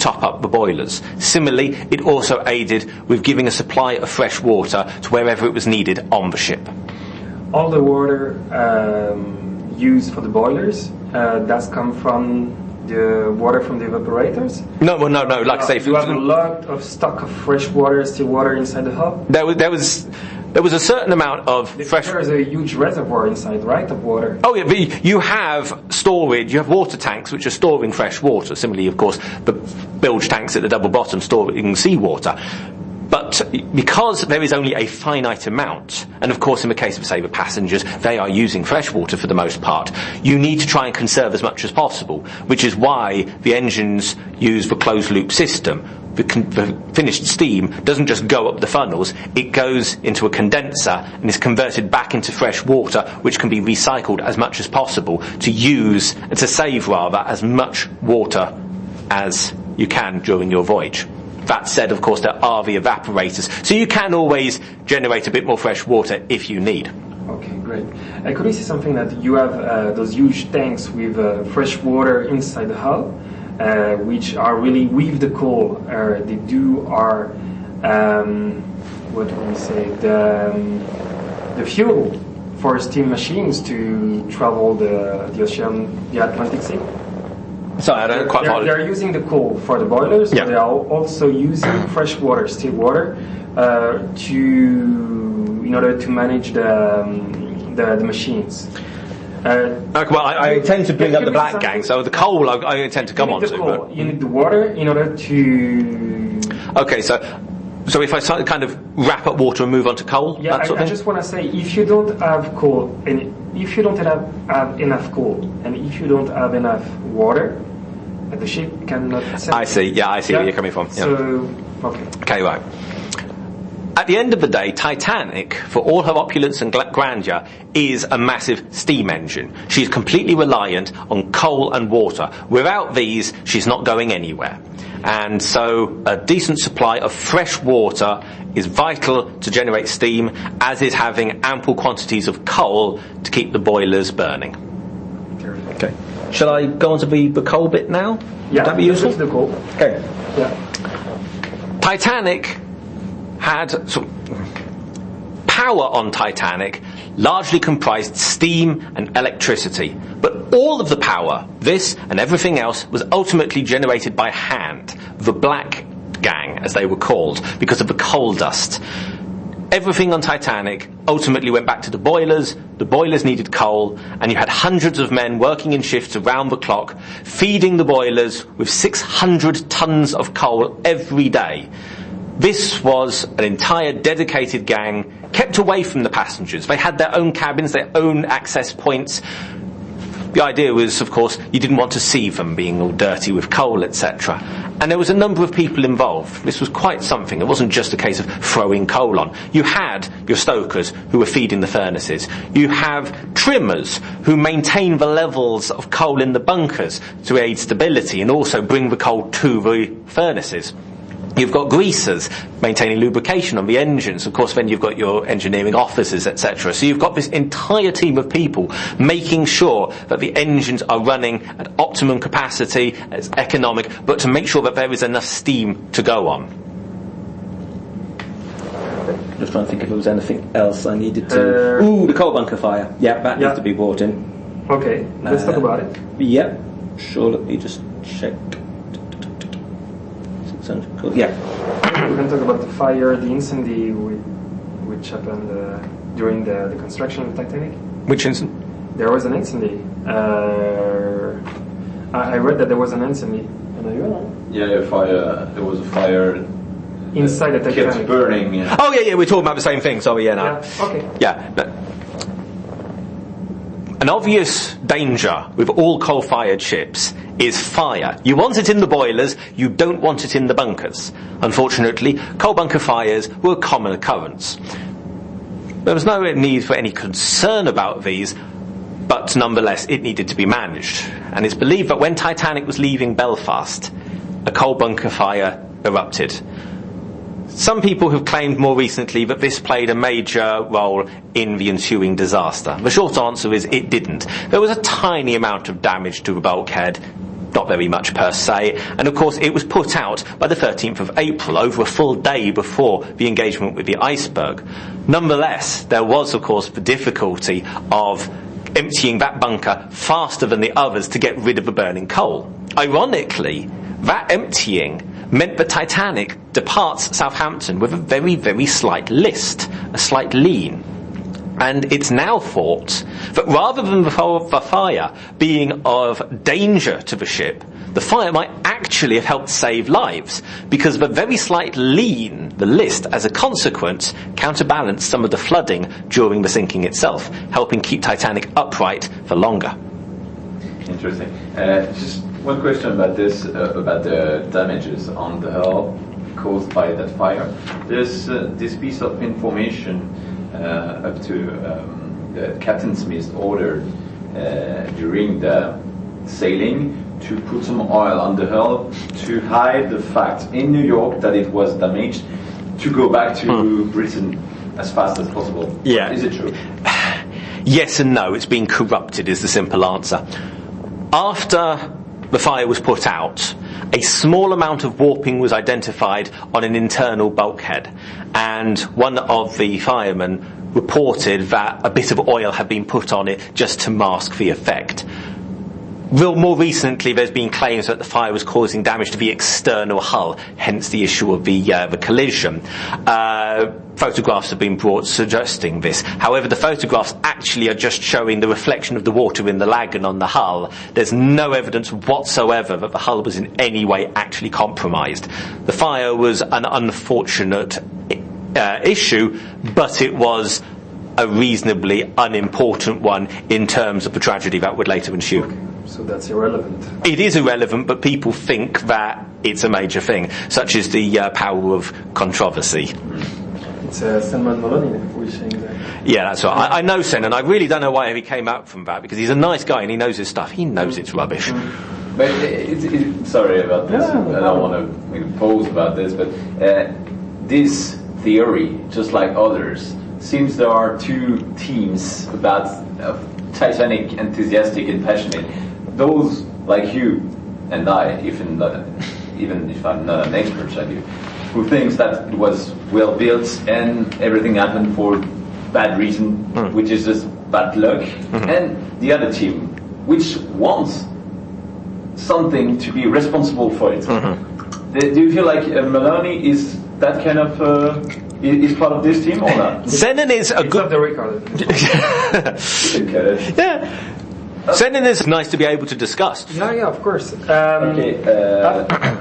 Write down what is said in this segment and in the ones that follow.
top up the boilers. Similarly, it also aided with giving a supply of fresh water to wherever it was needed on the ship. All the water used for the boilers does come from the water from the evaporators? No. Like I say, you have a lot of stock of fresh water, still water inside the hub. There was a certain amount of fresh. There is a huge reservoir inside, right, of water. Oh yeah, you have storage. You have water tanks which are storing fresh water. Similarly, of course, the bilge tanks at the double bottom storing seawater. But because there is only a finite amount, and of course in the case of, say, the passengers, they are using fresh water for the most part, you need to try and conserve as much as possible, which is why the engines use the closed-loop system. The finished steam doesn't just go up the funnels, it goes into a condenser and is converted back into fresh water, which can be recycled as much as possible to save as much water as you can during your voyage. That said, of course, there are the evaporators, so you can always generate a bit more fresh water if you need. Okay, great. Could we see something that you have those huge tanks with fresh water inside the hull, which are really with the coal? They do are, what do we say, the fuel for steam machines to travel the ocean, the Atlantic Sea? Sorry, I don't quite follow. They're using the coal for the boilers, yeah. But they are also using fresh water, still water, in order to manage the machines. Okay, well, I intend to bring up the black gang, so the coal I intend to come on to. You need the water in order to... Okay, so if I kind of wrap up water and move on to coal? Yeah, I just want to say, if you don't have coal, and if you don't have enough coal, and if you don't have enough water, the ship cannot sail. I see where you're coming from. Yeah. So, Okay, right. At the end of the day, Titanic, for all her opulence and grandeur, is a massive steam engine. She's completely reliant on coal and water. Without these, she's not going anywhere. And so a decent supply of fresh water is vital to generate steam, as is having ample quantities of coal to keep the boilers burning. Okay. Shall I go on to the coal bit now? Yeah, would that be useful? The coal. Okay. Yeah. Titanic had power on Titanic largely comprised steam and electricity, but all of the power, this and everything else, was ultimately generated by hand, the black gang as they were called, because of the coal dust. Everything on Titanic ultimately went back to the boilers needed coal, and you had hundreds of men working in shifts around the clock, feeding the boilers with 600 tons of coal every day. This was an entire dedicated gang, kept away from the passengers. They had their own cabins, their own access points. The idea was, of course, you didn't want to see them being all dirty with coal, etc. And there was a number of people involved. This was quite something. It wasn't just a case of throwing coal on. You had your stokers who were feeding the furnaces. You have trimmers who maintain the levels of coal in the bunkers to aid stability and also bring the coal to the furnaces. You've got greasers maintaining lubrication on the engines. Of course, then you've got your engineering officers, etc. So you've got this entire team of people making sure that the engines are running at optimum capacity, it's economic, but to make sure that there is enough steam to go on. Just trying to think if there was anything else I needed to... the coal bunker fire. Yeah, that needs to be brought in. Okay, let's talk about it. Yep, sure, let me just check. Yeah. We're going to talk about the fire, the incendiary which happened during the construction of Titanic. Which incident? There was an incendiary. I read that there was an incendiary. Yeah, fire. There was a fire inside the Titanic. Kept burning. Yeah. Oh yeah, we're talking about the same thing. Sorry, Yeah. Okay. Yeah. No. An obvious danger with all coal-fired ships is fire. You want it in the boilers, you don't want it in the bunkers. Unfortunately, coal bunker fires were a common occurrence. There was no need for any concern about these, but nonetheless it needed to be managed. And it's believed that when Titanic was leaving Belfast, a coal bunker fire erupted. Some people have claimed more recently that this played a major role in the ensuing disaster. The short answer is it didn't. There was a tiny amount of damage to the bulkhead, not very much per se, and of course it was put out by the 13th of April, over a full day before the engagement with the iceberg. Nonetheless, there was of course the difficulty of emptying that bunker faster than the others to get rid of the burning coal. Ironically, that emptying meant that Titanic departs Southampton with a very, very slight list, a slight lean. And it's now thought that rather than the fire being of danger to the ship, the fire might actually have helped save lives, because the very slight lean, the list, as a consequence, counterbalanced some of the flooding during the sinking itself, helping keep Titanic upright for longer. Interesting. Just one question about this, about the damages on the hull caused by that fire. There's this piece of information up to the Captain Smith ordered during the sailing to put some oil on the hull to hide the fact in New York that it was damaged, to go back to Britain as fast as possible. Yeah. Is it true? Yes and no. It's been corrupted is the simple answer. After the fire was put out, a small amount of warping was identified on an internal bulkhead, and one of the firemen reported that a bit of oil had been put on it just to mask the effect. More recently, there's been claims that the fire was causing damage to the external hull, hence the issue of the collision. Photographs have been brought suggesting this. However, the photographs actually are just showing the reflection of the water in the lagoon on the hull. There's no evidence whatsoever that the hull was in any way actually compromised. The fire was an unfortunate issue, but it was a reasonably unimportant one in terms of the tragedy that would later ensue. Okay. So that's irrelevant. It is irrelevant, but people think that it's a major thing, such as the power of controversy. It's Salman Maloney who is saying that. Yeah, that's right. I know Sen, and I really don't know why he came out from that, because he's a nice guy and he knows his stuff. He knows it's rubbish. But sorry about this. Yeah, I don't want to pose about this, but this theory, just like others, seems there are two teams about Titanic enthusiastic and passionate. Those like you and I, even if I'm not an expert like you, who thinks that it was well built and everything happened for bad reason, which is just bad luck, and the other team, which wants something to be responsible for it. Do you feel like Maloney is that kind of is part of this team or not? Zenon is a It's good. off the record. Yeah. Zenon is nice to be able to discuss. Yeah, of course. Okay.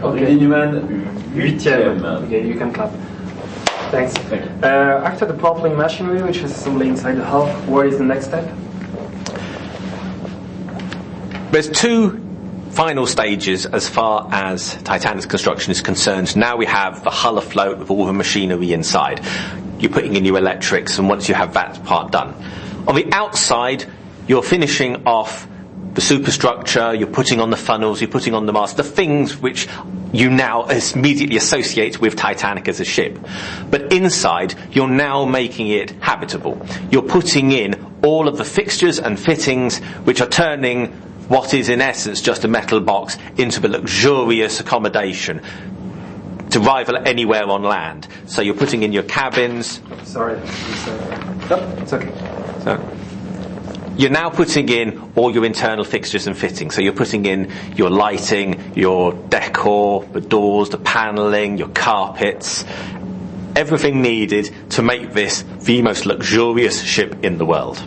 Okay. Newman, Huitième. Okay, you can clap. Thanks. Thank you. After the propelling machinery, which is assembly inside the hull, what is the next step? There's two final stages as far as Titanic's construction is concerned. Now we have the hull afloat with all the machinery inside. You're putting in your electrics, and once you have that part done, on the outside you're finishing off the superstructure, you're putting on the funnels, you're putting on the mast, the things which you now immediately associate with Titanic as a ship. But inside, you're now making it habitable. You're putting in all of the fixtures and fittings which are turning what is in essence just a metal box into the luxurious accommodation to rival anywhere on land. So you're putting in your cabins. Sorry. It's okay. So you're now putting in all your internal fixtures and fittings. So you're putting in your lighting, your decor, the doors, the panelling, your carpets, everything needed to make this the most luxurious ship in the world.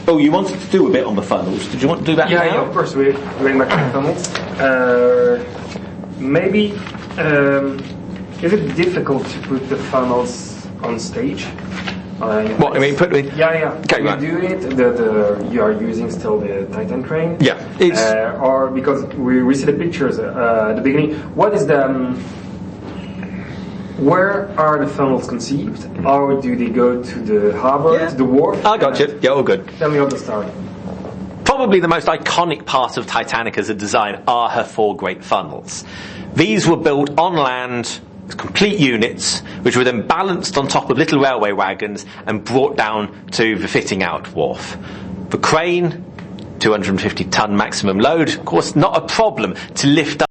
Oh, you wanted to do a bit on the funnels. Did you want to do that now? Yeah, of course. We're going back to the funnels. Maybe, is it difficult to put the funnels on stage? What, I mean, put it... Yeah. Okay, you right. do it, you are using still the Titan crane? Yeah, it's... or because we see the pictures at the beginning, what is the... where are the funnels conceived? Or do they go to the harbour, to the wharf? I got you. Yeah, all good. Tell me all the story. Probably the most iconic part of Titanic as a design are her four great funnels. These were built on land, complete units, which were then balanced on top of little railway wagons and brought down to the fitting out wharf. The crane 250 ton maximum load. Of course, not a problem to lift up